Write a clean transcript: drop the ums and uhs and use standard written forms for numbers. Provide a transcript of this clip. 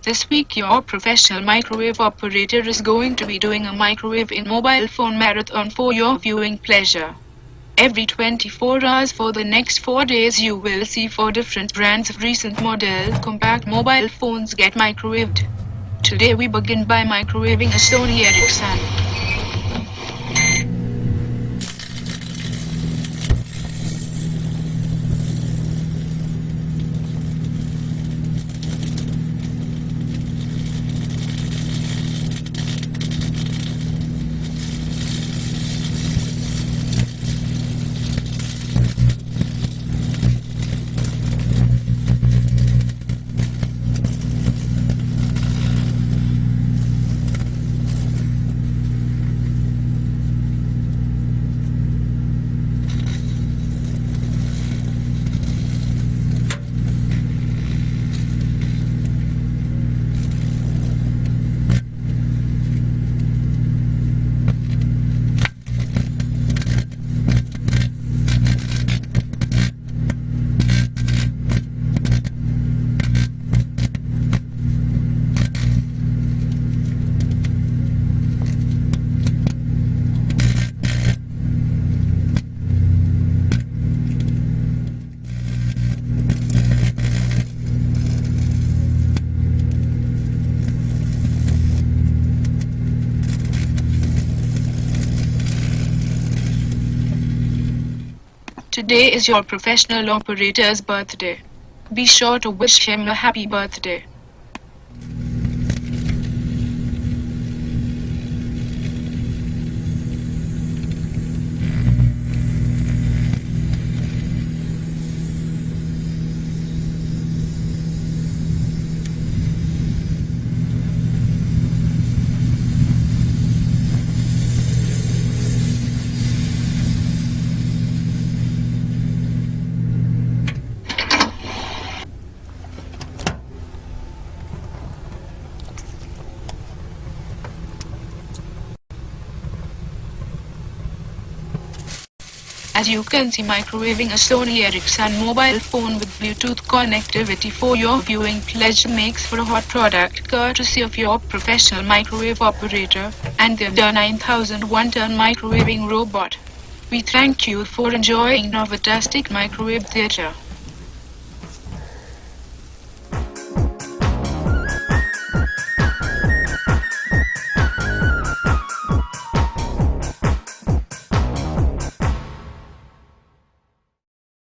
This week your professional microwave operator is going to be doing a microwave in mobile phone marathon for your viewing pleasure. Every 24 hours for the next 4 days you will see 4 different brands of recent model compact mobile phones get microwaved. Today we begin by microwaving a Sony Ericsson. Today is your professional operator's birthday. Be sure to wish him a happy birthday. As you can see, microwaving a Sony Ericsson mobile phone with Bluetooth connectivity for your viewing pleasure makes for a hot product courtesy of your professional microwave operator and the 9000 one-ton microwaving robot. We thank you for enjoying Dovetastic Microwave Theater.